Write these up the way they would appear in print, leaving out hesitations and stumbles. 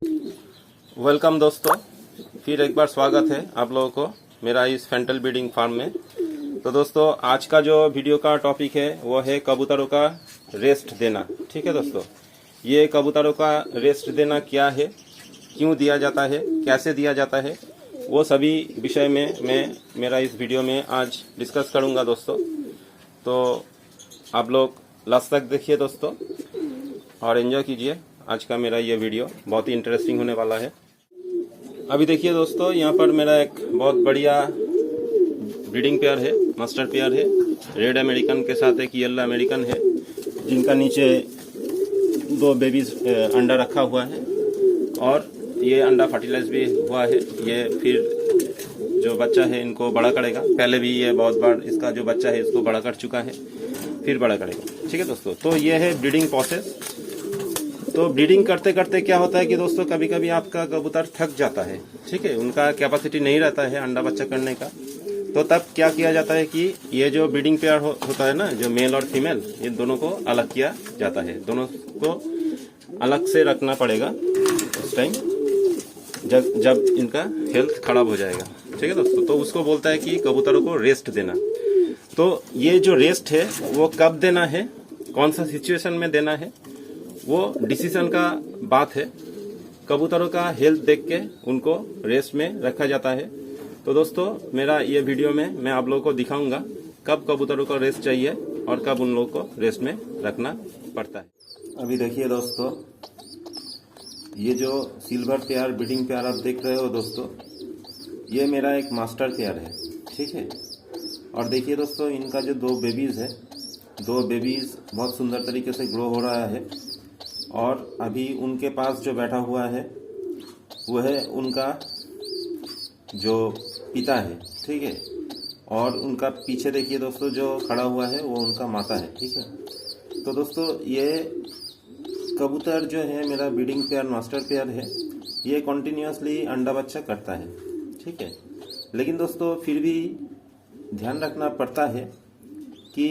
Welcome दोस्तों, फिर एक बार स्वागत है आप लोगों को मेरा इस फेंटल ब्रीडिंग फार्म में। तो दोस्तों, आज का जो वीडियो का टॉपिक है वो है कबूतरों का रेस्ट देना। ठीक है दोस्तों, ये कबूतरों का रेस्ट देना क्या है, क्यों दिया जाता है, कैसे दिया जाता है, वो सभी विषय में मैं मेरा इस वीडियो में आज डिस्कस करूंगा दोस्तों। तो आप लोग लास्ट तक देखिए दोस्तों और एंजॉय कीजिए। आज का मेरा ये वीडियो बहुत ही इंटरेस्टिंग होने वाला है। अभी देखिए दोस्तों, यहाँ पर मेरा एक बहुत बढ़िया ब्रीडिंग पेयर है, मास्टर पेयर है। रेड अमेरिकन के साथ एक येलो अमेरिकन है, जिनका नीचे 2 बेबीज अंडा रखा हुआ है और ये अंडा फर्टिलाइज भी हुआ है। ये फिर जो बच्चा है इनको बड़ा करेगा। पहले भी ये बहुत बार इसका जो बच्चा है इसको बड़ा कर चुका है, फिर बड़ा करेगा। ठीक है दोस्तों, तो ये है ब्रीडिंग प्रोसेस। तो ब्रीडिंग करते करते क्या होता है कि दोस्तों, कभी कभी आपका कबूतर थक जाता है। ठीक है, उनका कैपेसिटी नहीं रहता है अंडा बच्चा करने का। तो तब क्या किया जाता है कि ये जो ब्रीडिंग पेयर होता है ना, जो मेल और फीमेल, ये दोनों को अलग किया जाता है। दोनों को अलग से रखना पड़ेगा उस टाइम जब इनका हेल्थ खराब हो जाएगा। ठीक है दोस्तों, तो उसको बोलता है कि कबूतरों को रेस्ट देना। तो ये जो रेस्ट है वो कब देना है, कौन सा सिचुएशन में देना है, वो डिसीजन का बात है। कबूतरों का हेल्थ देख के उनको रेस्ट में रखा जाता है। तो दोस्तों, मेरा ये वीडियो में मैं आप लोगों को दिखाऊंगा कब कबूतरों को रेस्ट चाहिए और कब उन लोगों को रेस्ट में रखना पड़ता है। अभी देखिए दोस्तों, ये जो सिल्वर पेयर ब्रीडिंग पेयर आप देख रहे हो दोस्तों, ये मेरा एक मास्टर पेयर है। ठीक है, और देखिए दोस्तों, इनका जो 2 बेबीज है, 2 बेबीज बहुत सुंदर तरीके से ग्रो हो रहा है। और अभी उनके पास जो बैठा हुआ है वो है उनका जो पिता है। ठीक है, और उनका पीछे देखिए दोस्तों जो खड़ा हुआ है वो उनका माता है। ठीक है, तो दोस्तों ये कबूतर जो है मेरा ब्रीडिंग पेयर मास्टर पेयर है, ये कॉन्टिन्यूसली अंडा बच्चा करता है। ठीक है, लेकिन दोस्तों फिर भी ध्यान रखना पड़ता है कि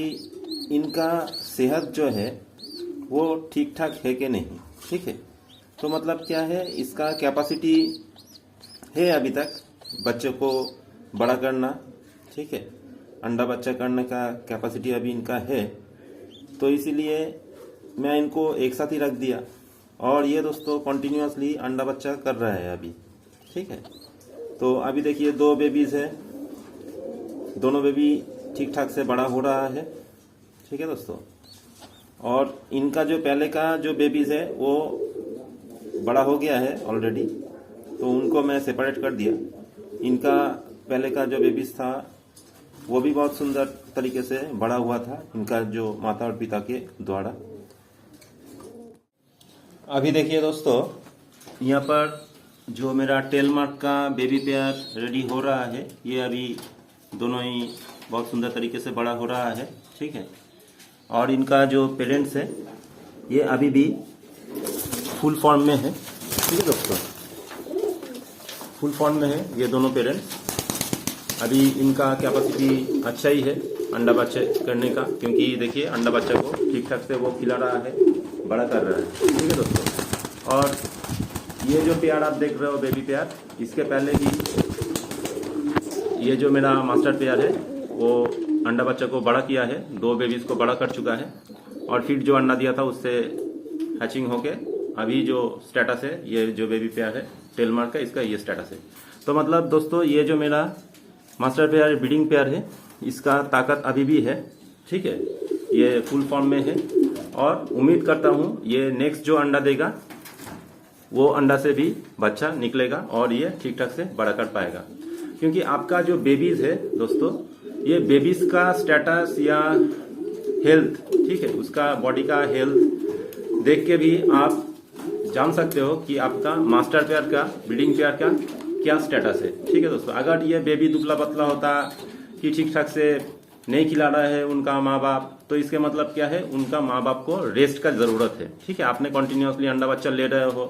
इनका सेहत जो है वो ठीक ठाक है कि नहीं। ठीक है, तो मतलब क्या है, इसका कैपेसिटी है अभी तक बच्चे को बड़ा करना। ठीक है, अंडा बच्चा करने का कैपेसिटी अभी इनका है। तो इसीलिए मैं इनको एक साथ ही रख दिया और ये दोस्तों कंटिन्यूअसली अंडा बच्चा कर रहा है अभी। ठीक है, तो अभी देखिए 2 बेबीज है, दोनों बेबी ठीक ठाक से बड़ा हो रहा है। ठीक है दोस्तों, और इनका जो पहले का जो बेबीज है वो बड़ा हो गया है ऑलरेडी, तो उनको मैं सेपरेट कर दिया। इनका पहले का जो बेबीज था वो भी बहुत सुंदर तरीके से बड़ा हुआ था, इनका जो माता और पिता के द्वारा। अभी देखिए दोस्तों, यहाँ पर जो मेरा टेल मार्क का बेबी पेयर रेडी हो रहा है, ये अभी दोनों ही बहुत सुंदर तरीके से बड़ा हो रहा है। ठीक है, और इनका जो पेरेंट्स है ये अभी भी फुल फॉर्म में है। ठीक है दोस्तों, फुल फॉर्म में है ये दोनों पेरेंट्स। अभी इनका कैपेसिटी अच्छा ही है अंडा बच्चे करने का, क्योंकि देखिए अंडा बच्चा को ठीक ठाक से वो खिला रहा है, बड़ा कर रहा है। ठीक है दोस्तों, और ये जो पेयर आप देख रहे हो बेबी पेयर, इसके पहले भी ये जो मेरा मास्टर पेयर है वो अंडा बच्चा को बड़ा किया है, 2 बेबीज को बड़ा कर चुका है। और फिर जो अंडा दिया था उससे हैचिंग होके अभी जो स्टेटस है, ये जो बेबी पेयर है टेल मार्क का, इसका ये स्टेटस है। तो मतलब दोस्तों, ये जो मेरा मास्टर पेयर ब्रीडिंग पेयर है, इसका ताकत अभी भी है। ठीक है, ये फुल फॉर्म में है और उम्मीद करता हूँ ये नेक्स्ट जो अंडा देगा वो अंडा से भी बच्चा निकलेगा और ये ठीक ठाक से बड़ा कर पाएगा। क्योंकि आपका जो बेबीज है दोस्तों, ये बेबीज का स्टेटस या हेल्थ, ठीक है, उसका बॉडी का हेल्थ देख के भी आप जान सकते हो कि आपका मास्टर पेयर का ब्रीडिंग पेयर का क्या स्टेटस है। ठीक है दोस्तों, अगर ये बेबी दुबला पतला होता कि ठीक ठाक से नहीं खिला रहा है उनका माँ बाप, तो इसके मतलब क्या है, उनका माँ बाप को रेस्ट का जरूरत है। ठीक है, आपने कंटिन्यूअसली अंडा बच्चा ले रहे हो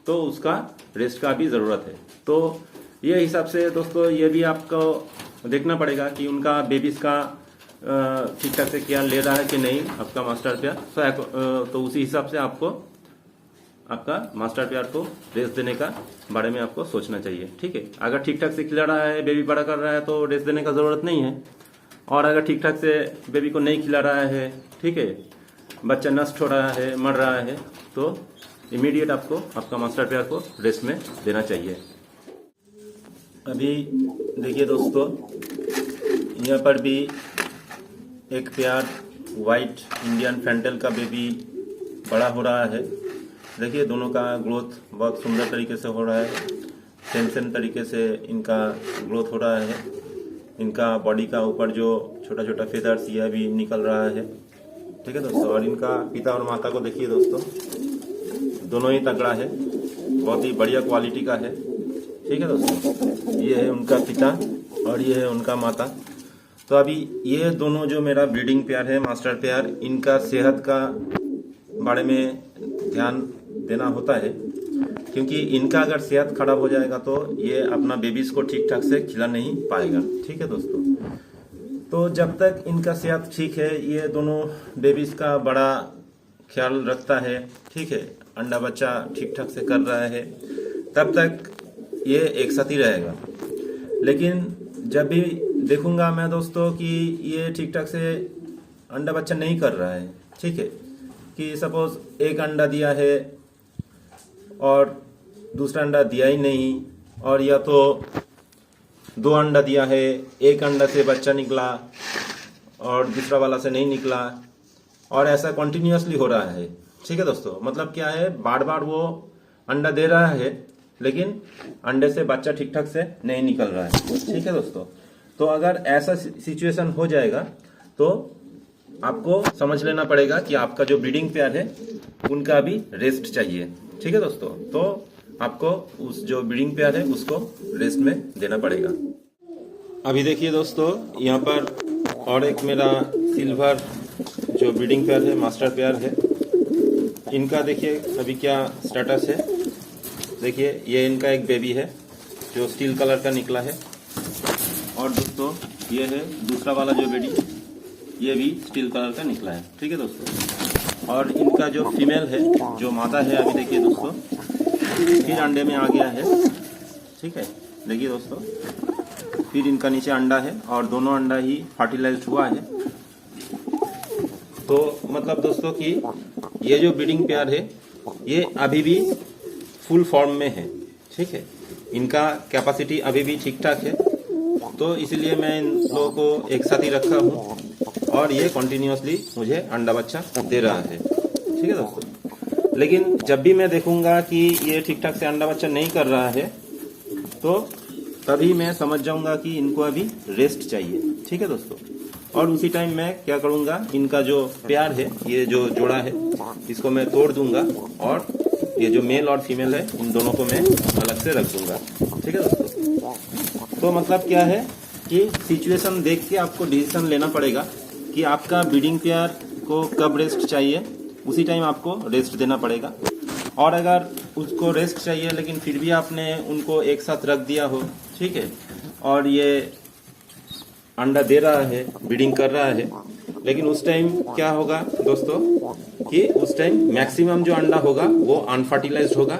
तो उसका रेस्ट का भी जरूरत है। तो ये हिसाब से दोस्तों ये भी आपको देखना पड़ेगा कि उनका बेबीज का ठीक ठाक से क्या ले रहा है कि नहीं आपका मास्टर पेयर। तो उसी हिसाब से आपको आपका मास्टर पेयर को रेस्ट देने का बारे में आपको सोचना चाहिए। ठीक है, अगर ठीक ठाक से खिला रहा है, बेबी बड़ा कर रहा है तो रेस्ट देने का ज़रूरत नहीं है। और अगर ठीक ठाक से बेबी को नहीं खिला रहा है, ठीक है, बच्चा नष्ट हो रहा है, मर रहा है, तो इमीडिएट आपको आपका मास्टर पेयर को रेस्ट में देना चाहिए। अभी देखिए दोस्तों, यहाँ पर भी एक पेयर वाइट इंडियन फैंटल का बेबी बड़ा हो रहा है। देखिए दोनों का ग्रोथ बहुत सुंदर तरीके से हो रहा है, सेम तरीके से इनका ग्रोथ हो रहा है। इनका बॉडी का ऊपर जो छोटा छोटा फेदर्स यह भी निकल रहा है। ठीक है दोस्तों, और इनका पिता और माता को देखिए दोस्तों, दोनों ही तगड़ा है, बहुत ही बढ़िया क्वालिटी का है। ठीक है दोस्तों, ये है उनका पिता और ये है उनका माता। तो अभी ये दोनों जो मेरा ब्रीडिंग पेयर है, मास्टर पेयर, इनका सेहत का बारे में ध्यान देना होता है, क्योंकि इनका अगर सेहत खराब हो जाएगा तो ये अपना बेबीज को ठीक ठाक से खिला नहीं पाएगा। ठीक है दोस्तों, तो जब तक इनका सेहत ठीक है, ये दोनों बेबीज का बड़ा ख्याल रखता है, ठीक है, अंडा बच्चा ठीक ठाक से कर रहा है, तब तक ये एक साथ ही रहेगा। लेकिन जब भी देखूंगा मैं दोस्तों कि ये ठीक ठाक से अंडा बच्चा नहीं कर रहा है, ठीक है, कि सपोज एक अंडा दिया है और दूसरा अंडा दिया ही नहीं, और या तो 2 अंडा दिया है, एक अंडा से बच्चा निकला और दूसरा वाला से नहीं निकला, और ऐसा कंटिन्यूअसली हो रहा है। ठीक है दोस्तों, मतलब क्या है, बार बार वो अंडा दे रहा है लेकिन अंडे से बच्चा ठीक ठाक से नहीं निकल रहा है। ठीक है दोस्तों, तो अगर ऐसा सिचुएशन हो जाएगा तो आपको समझ लेना पड़ेगा कि आपका जो ब्रीडिंग पेयर है उनका भी रेस्ट चाहिए। ठीक है दोस्तों, तो आपको उस जो ब्रीडिंग पेयर है उसको रेस्ट में देना पड़ेगा। अभी देखिए दोस्तों, यहाँ पर और एक मेरा सिल्वर जो ब्रीडिंग पेयर है, मास्टर पेयर है, इनका देखिए अभी क्या स्टेटस है। देखिए ये इनका एक बेबी है जो स्टील कलर का निकला है, और दोस्तों ये है दूसरा वाला जो बेबी, ये भी स्टील कलर का निकला है। ठीक है दोस्तों, और इनका जो फीमेल है, जो मादा है, अभी देखिए दोस्तों फिर अंडे में आ गया है। ठीक है, देखिए दोस्तों फिर इनका नीचे अंडा है और दोनों अंडा ही फर्टिलाइज्ड हुआ है। तो मतलब दोस्तों कि ये जो ब्रीडिंग पेयर है ये अभी भी फुल फॉर्म में है। ठीक है, इनका कैपेसिटी अभी भी ठीक ठाक है, तो इसलिए मैं इन लोगों को एक साथ ही रखा हूँ और ये कंटिन्यूअसली मुझे अंडा बच्चा दे रहा है। ठीक है दोस्तों, लेकिन जब भी मैं देखूंगा कि ये ठीक ठाक से अंडा बच्चा नहीं कर रहा है तो तभी मैं समझ जाऊंगा कि इनको अभी रेस्ट चाहिए। ठीक है दोस्तों, और उसी टाइम मैं क्या करूंगा, इनका जो पेयर है, ये जो जोड़ा है, इसको मैं तोड़ दूंगा और ये जो मेल और फीमेल है इन दोनों को मैं अलग से रख दूंगा। ठीक है दोस्तों, तो मतलब क्या है कि सिचुएशन देख के आपको डिसीजन लेना पड़ेगा कि आपका ब्रीडिंग पेयर को कब रेस्ट चाहिए, उसी टाइम आपको रेस्ट देना पड़ेगा। और अगर उसको रेस्ट चाहिए लेकिन फिर भी आपने उनको एक साथ रख दिया हो, ठीक है, और ये अंडा दे रहा है, ब्रीडिंग कर रहा है, लेकिन उस टाइम क्या होगा दोस्तों कि उस टाइम मैक्सिमम जो अंडा होगा वो अनफर्टिलाइज्ड होगा,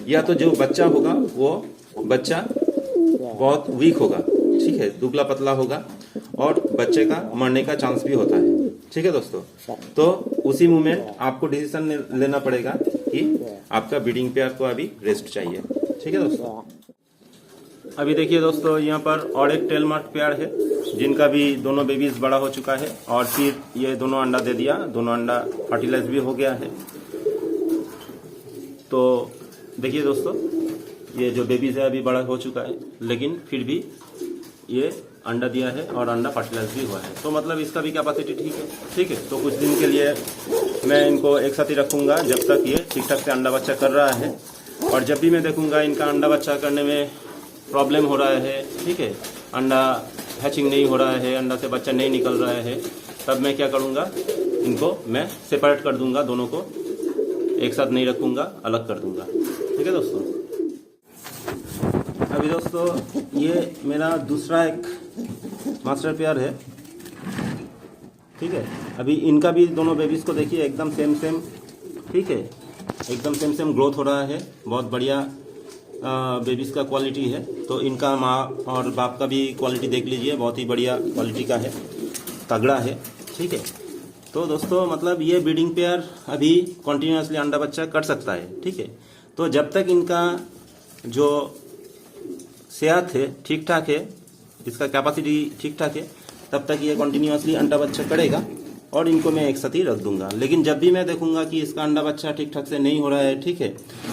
या तो जो बच्चा होगा वो बच्चा बहुत वीक होगा, ठीक है, दुबला पतला होगा और बच्चे का मरने का चांस भी होता है। ठीक है दोस्तों, तो उसी मोमेंट आपको डिसीजन लेना पड़ेगा कि आपका ब्रीडिंग पेयर को अभी रेस्ट चाहिए। ठीक है दोस्तों, अभी देखिए दोस्तों यहाँ पर और एक टेल मार्क पेयर है जिनका भी दोनों बेबीज बड़ा हो चुका है और फिर ये दोनों अंडा दे दिया, दोनों अंडा फर्टिलाइज भी हो गया है। तो देखिए दोस्तों ये जो बेबीज है अभी बड़ा हो चुका है, लेकिन फिर भी ये अंडा दिया है और अंडा फर्टिलाइज भी हुआ है, तो मतलब इसका भी कैपेसिटी ठीक है। ठीक है, तो कुछ दिन के लिए मैं इनको एक साथ ही रखूंगा जब तक ये ठीक ठाक से अंडा बच्चा कर रहा है, और जब भी मैं देखूंगा इनका अंडा बच्चा करने में प्रॉब्लम हो रहा है, ठीक है, अंडा हैचिंग नहीं हो रहा है, अंडा से बच्चा नहीं निकल रहा है, तब मैं क्या करूंगा, इनको मैं सेपरेट कर दूंगा, दोनों को एक साथ नहीं रखूंगा, अलग कर दूंगा। ठीक है दोस्तों, अभी दोस्तों ये मेरा दूसरा एक मास्टर पेयर है। ठीक है, अभी इनका भी दोनों बेबीज को देखिए एकदम सेम। ठीक है, एकदम सेम ग्रोथ हो रहा है, बहुत बढ़िया बेबीज का क्वालिटी है। तो इनका माँ और बाप का भी क्वालिटी देख लीजिए, बहुत ही बढ़िया क्वालिटी का है, तगड़ा है। ठीक है, तो दोस्तों मतलब ये ब्रीडिंग पेयर अभी कंटिन्यूसली अंडा बच्चा कर सकता है। ठीक है, तो जब तक इनका जो सेहत है ठीक ठाक है, इसका कैपेसिटी ठीक ठाक है, तब तक ये कंटिन्यूसली अंडा बच्चा करेगा और इनको मैं एक साथ ही रख दूंगा। लेकिन जब भी मैं देखूंगा कि इसका अंडा बच्चा ठीक ठाक से नहीं हो रहा है, ठीक है,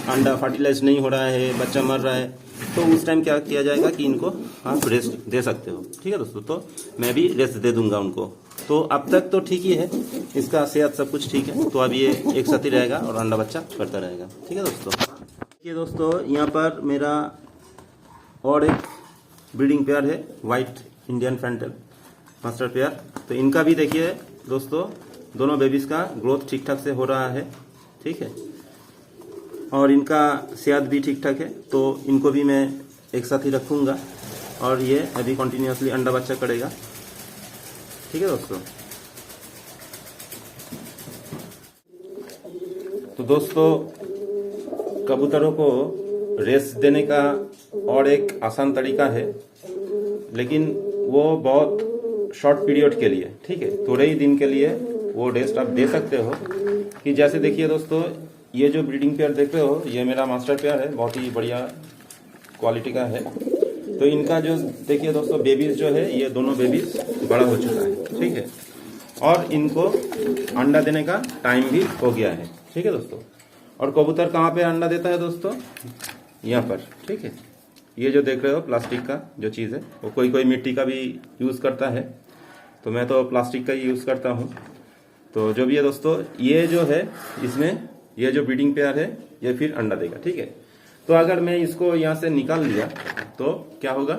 अंडा फर्टिलाइज नहीं हो रहा है, बच्चा मर रहा है, तो उस टाइम क्या किया जाएगा कि इनको आप रेस्ट दे सकते हो। ठीक है दोस्तों, तो मैं भी रेस्ट दे दूंगा उनको। तो अब तक तो ठीक ही है, इसका सेहत सब कुछ ठीक है, तो अब ये एक साथ ही रहेगा और अंडा बच्चा करता रहेगा। ठीक है दोस्तों, देखिए दोस्तों यहाँ पर मेरा और एक ब्रीडिंग पेयर है, वाइट इंडियन फैंटल मास्टर पेयर। तो इनका भी देखिए दोस्तों, दोनों बेबीज का ग्रोथ ठीक ठाक से हो रहा है। ठीक है, और इनका सेहत भी ठीक ठाक है, तो इनको भी मैं एक साथ ही रखूंगा और ये अभी कंटिन्यूसली अंडा बच्चा करेगा। ठीक है दोस्तों, तो दोस्तों कबूतरों को रेस्ट देने का और एक आसान तरीका है, लेकिन वो बहुत शॉर्ट पीरियड के लिए, ठीक है, थोड़े ही दिन के लिए वो रेस्ट आप दे सकते हो। कि जैसे देखिए दोस्तों, ये जो ब्रीडिंग पेयर देख रहे हो, ये मेरा मास्टर पेयर है, बहुत ही बढ़िया क्वालिटी का है। तो इनका जो देखिए दोस्तों बेबीज जो है, ये दोनों बेबीज बड़ा हो चुका है। ठीक है, और इनको अंडा देने का टाइम भी हो गया है। ठीक है दोस्तों, और कबूतर कहाँ पे अंडा देता है दोस्तों? यहाँ पर। ठीक है, ये जो देख रहे हो प्लास्टिक का जो चीज़ है, वो कोई मिट्टी का भी यूज़ करता है, तो मैं तो प्लास्टिक का ही यूज़ करता हूँ। तो जो भी है दोस्तों, ये जो है इसमें ये जो ब्रीडिंग पेयर है, ये फिर अंडा देगा। ठीक है, तो अगर मैं इसको यहाँ से निकाल लिया तो क्या होगा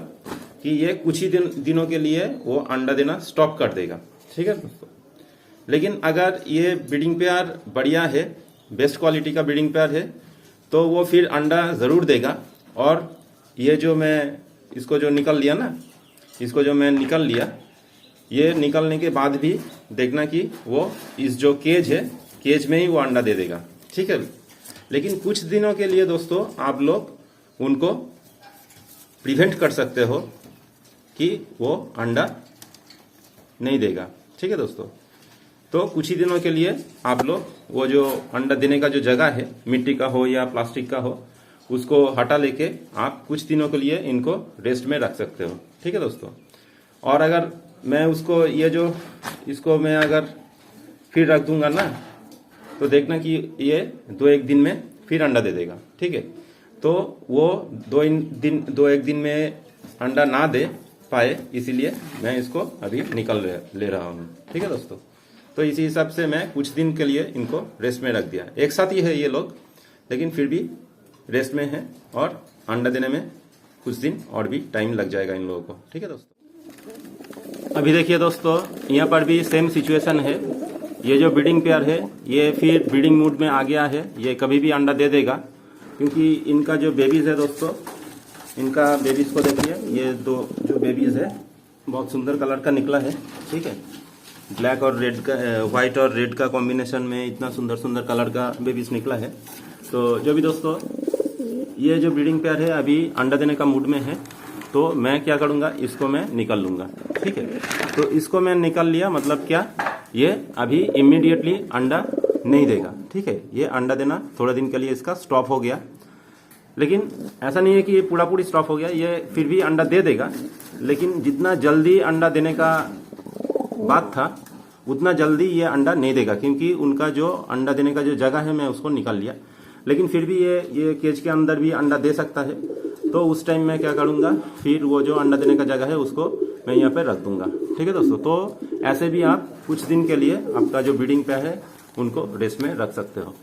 कि ये कुछ ही दिनों के लिए वो अंडा देना स्टॉप कर देगा। ठीक है दोस्तों, लेकिन अगर ये ब्रीडिंग पेयर बढ़िया है, बेस्ट क्वालिटी का ब्रीडिंग पेयर है, तो वो फिर अंडा ज़रूर देगा। और ये जो मैं इसको जो निकल लिया ना, इसको जो मैं निकल लिया, ये निकलने के बाद भी देखना कि वो इस जो केज है, केज में ही वो अंडा दे देगा। ठीक है, लेकिन कुछ दिनों के लिए दोस्तों आप लोग उनको प्रिवेंट कर सकते हो कि वो अंडा नहीं देगा। ठीक है दोस्तों, तो कुछ ही दिनों के लिए आप लोग वो जो अंडा देने का जो जगह है, मिट्टी का हो या प्लास्टिक का हो, उसको हटा लेके आप कुछ दिनों के लिए इनको रेस्ट में रख सकते हो। ठीक है दोस्तों, और अगर मैं उसको ये जो इसको मैं अगर फिर रख दूंगा ना, तो देखना कि ये 2-1 दिन में फिर अंडा दे देगा। ठीक है, तो वो 2-1 दिन में अंडा ना दे पाए, इसीलिए मैं इसको अभी निकल ले रहा हूँ। ठीक है दोस्तों, तो इसी हिसाब से मैं कुछ दिन के लिए इनको रेस्ट में रख दिया। एक साथ ही है ये लोग, लेकिन फिर भी रेस्ट में है, और अंडा देने में कुछ दिन और भी टाइम लग जाएगा इन लोगों को। ठीक है दोस्तों, अभी देखिए दोस्तों, यहाँ पर भी सेम सिचुएशन है। ये जो ब्रीडिंग पेयर है, ये फिर ब्रीडिंग मूड में आ गया है, ये कभी भी अंडा दे देगा, क्योंकि इनका जो बेबीज है दोस्तों, इनका बेबीज को देखिए, ये 2 जो बेबीज है बहुत सुंदर कलर का निकला है। ठीक है, ब्लैक और रेड का, व्हाइट और रेड का कॉम्बिनेशन में इतना सुंदर कलर का बेबीज निकला है। तो जो भी दोस्तों, ये जो ब्रीडिंग पेयर है अभी अंडा देने का मूड में है, तो मैं क्या करूँगा, इसको मैं निकाल लूँगा। ठीक है, तो इसको मैं निकाल लिया, मतलब क्या, ये अभी इमीडिएटली अंडा नहीं देगा। ठीक है, ये अंडा देना थोड़े दिन के लिए इसका स्टॉप हो गया, लेकिन ऐसा नहीं है कि ये पूरी स्टॉप हो गया, ये फिर भी अंडा दे देगा, लेकिन जितना जल्दी अंडा देने का बात था उतना जल्दी ये अंडा नहीं देगा, क्योंकि उनका जो अंडा देने का जो जगह है मैं उसको निकाल लिया। लेकिन फिर भी ये केज के अंदर भी अंडा दे सकता है, तो उस टाइम मैं क्या करूँगा, फिर वो जो अंडा देने का जगह है उसको मैं यहाँ पे रख दूंगा। ठीक है दोस्तों, तो ऐसे भी आप कुछ दिन के लिए आपका जो ब्रीडिंग पेयर है उनको रेस्ट में रख सकते हो।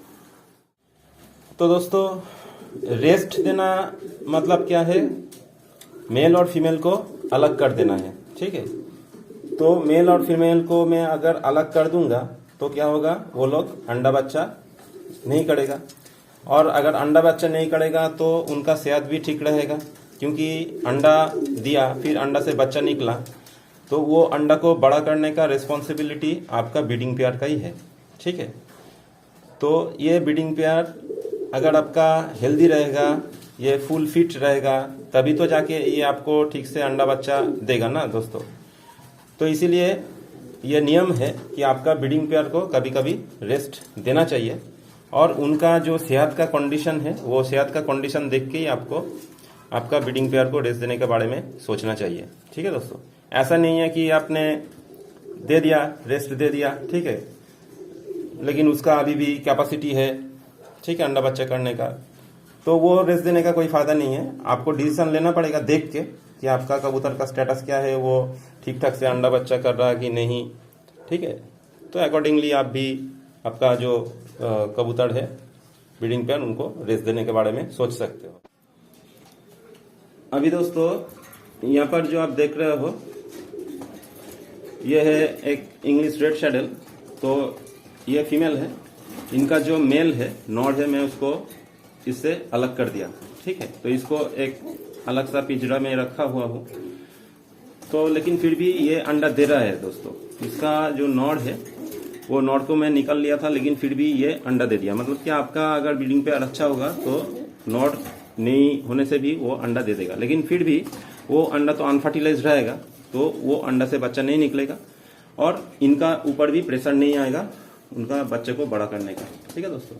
तो दोस्तों, रेस्ट देना मतलब क्या है, मेल और फीमेल को अलग कर देना है। ठीक है, तो मेल और फीमेल को मैं अगर अलग कर दूंगा तो क्या होगा, वो लोग अंडा बच्चा नहीं करेगा, और अगर अंडा बच्चा नहीं करेगा तो उनका सेहत भी ठीक रहेगा, क्योंकि अंडा दिया फिर अंडा से बच्चा निकला, तो वो अंडा को बड़ा करने का रिस्पॉन्सिबिलिटी आपका ब्रीडिंग पेयर का ही है। ठीक है, तो ये ब्रीडिंग पेयर अगर आपका हेल्दी रहेगा, ये फुल फिट रहेगा, तभी तो जाके ये आपको ठीक से अंडा बच्चा देगा ना दोस्तों। तो इसीलिए ये नियम है कि आपका ब्रीडिंग पेयर को कभी कभी रेस्ट देना चाहिए, और उनका जो सेहत का कंडीशन है वो सेहत का कंडीशन देख के ही आपको आपका ब्रीडिंग पेयर को रेस्ट देने के बारे में सोचना चाहिए। ठीक है दोस्तों, ऐसा नहीं है कि आपने दे दिया, रेस्ट दे दिया, ठीक है, लेकिन उसका अभी भी कैपेसिटी है, ठीक है, अंडा बच्चा करने का, तो वो रेस्ट देने का कोई फायदा नहीं है। आपको डिसीजन लेना पड़ेगा देख के कि आपका कबूतर का स्टेटस क्या है, वो ठीक ठाक से अंडा बच्चा कर रहा है कि नहीं, ठीक है। तो अकॉर्डिंगली आप भी आपका जो कबूतर है ब्रीडिंग पेयर उनको रेस्ट देने के बारे में सोच सकते हो। अभी दोस्तों यहाँ पर जो आप देख रहे हो ये है एक इंग्लिश रेड शैडल, तो ये फीमेल है। इनका जो मेल है, नॉड है, मैं उसको इससे अलग कर दिया, ठीक है। तो इसको एक अलग सा पिंजरा में रखा हुआ हूँ, तो लेकिन फिर भी ये अंडा दे रहा है दोस्तों। इसका जो नॉड है वो नॉड को मैं निकाल लिया था, लेकिन फिर भी ये अंडा दे दिया। मतलब कि आपका अगर ब्रीडिंग पेयर अच्छा होगा तो नॉड नहीं होने से भी वो अंडा दे देगा, लेकिन फिर भी वो अंडा तो अनफर्टिलाइज रहेगा, तो वो अंडा से बच्चा नहीं निकलेगा और इनका ऊपर भी प्रेशर नहीं आएगा उनका बच्चे को बड़ा करने का। ठीक है दोस्तों,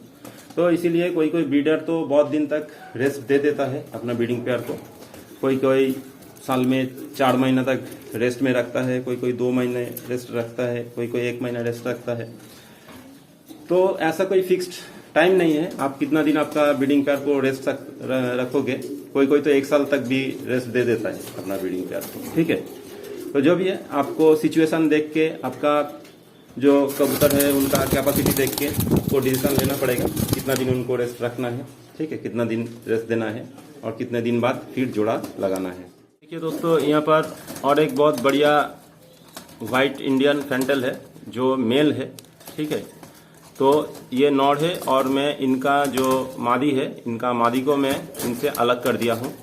तो इसीलिए कोई कोई ब्रीडर तो बहुत दिन तक रेस्ट दे देता है अपना ब्रीडिंग पेयर को। कोई कोई साल में 4 महीना तक रेस्ट में रखता है, कोई कोई 2 महीने रेस्ट रखता है, कोई कोई 1 महीना रेस्ट रखता है। तो ऐसा कोई फिक्स्ड टाइम नहीं है आप कितना दिन आपका ब्रीडिंग पेयर को रेस्ट रखोगे। कोई कोई तो 1 साल तक भी रेस्ट दे देता है अपना ब्रीडिंग पेयर को। ठीक है, तो जो भी है आपको सिचुएशन देख के, आपका जो कबूतर है उनका कैपेसिटी देख के आपको डिसीजन लेना पड़ेगा कितना दिन उनको रेस्ट रखना है, ठीक है, कितना दिन रेस्ट देना है और कितने दिन बाद फिर जोड़ा लगाना है। देखिए दोस्तों, यहाँ पर और एक बहुत बढ़िया वाइट इंडियन फैंटल है जो मेल है, ठीक है। तो ये नॉड है और मैं इनका जो मादी है, इनका मादी को मैं इनसे अलग कर दिया हूँ,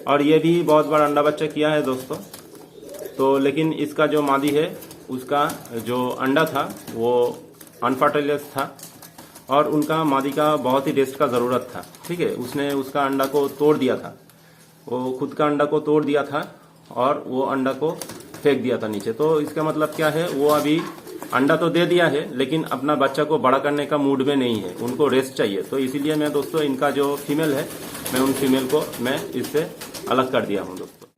और ये भी बहुत बड़ा अंडा बच्चा किया है दोस्तों। तो लेकिन इसका जो मादी है उसका जो अंडा था वो अनफर्टिलाइज था और उनका मादी का बहुत ही रेस्ट का ज़रूरत था, ठीक है। उसने उसका अंडा को तोड़ दिया था, वो खुद का अंडा को तोड़ दिया था और वो अंडा को फेंक दिया था नीचे। तो इसका मतलब क्या है, वो अभी अंडा तो दे दिया है लेकिन अपना बच्चा को बड़ा करने का मूड में नहीं है, उनको रेस्ट चाहिए। तो इसीलिए मैं दोस्तों इनका जो फीमेल है, मैं उन फीमेल को मैं इससे अलग कर दिया हूँ दोस्तों।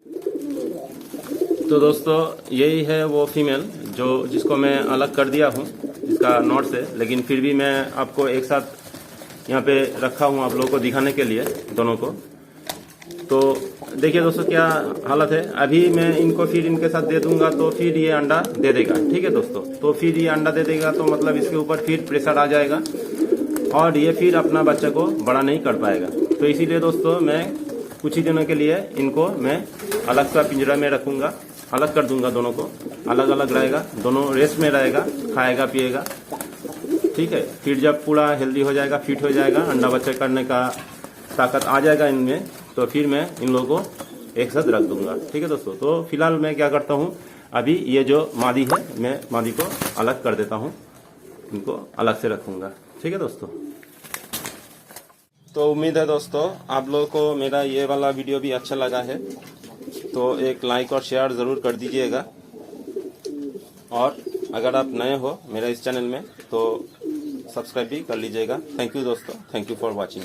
तो दोस्तों यही है वो फीमेल जो जिसको मैं अलग कर दिया हूँ इसका नॉट से, लेकिन फिर भी मैं आपको एक साथ यहाँ पे रखा हूँ आप लोगों को दिखाने के लिए दोनों को। तो देखिए दोस्तों क्या हालत है। अभी मैं इनको फिर इनके साथ दे दूंगा तो फिर ये अंडा दे देगा, ठीक है दोस्तों। तो फिर ये अंडा दे देगा तो मतलब इसके ऊपर फिर प्रेशर आ जाएगा और ये फिर अपना बच्चा को बड़ा नहीं कर पाएगा। तो इसीलिए दोस्तों मैं कुछ ही दिनों के लिए इनको मैं अलग सा पिंजरा में रखूंगा, अलग कर दूंगा, दोनों को अलग अलग रहेगा, दोनों रेस्ट में रहेगा, खाएगा पिएगा, ठीक है। फिर जब पूरा हेल्दी हो जाएगा, फिट हो जाएगा, अंडा बच्चा करने का ताकत आ जाएगा इनमें, तो फिर मैं इन लोगों को एक साथ रख दूंगा, ठीक है दोस्तों। तो फिलहाल मैं क्या करता हूँ, अभी ये जो मादी है मैं मादी को अलग कर देता हूँ, इनको अलग से रखूंगा, ठीक है दोस्तों। तो उम्मीद है दोस्तों आप लोगों को मेरा ये वाला वीडियो भी अच्छा लगा है, तो एक लाइक और शेयर ज़रूर कर दीजिएगा। और अगर आप नए हो मेरा इस चैनल में तो सब्सक्राइब भी कर लीजिएगा। थैंक यू दोस्तों, थैंक यू फॉर वॉचिंग।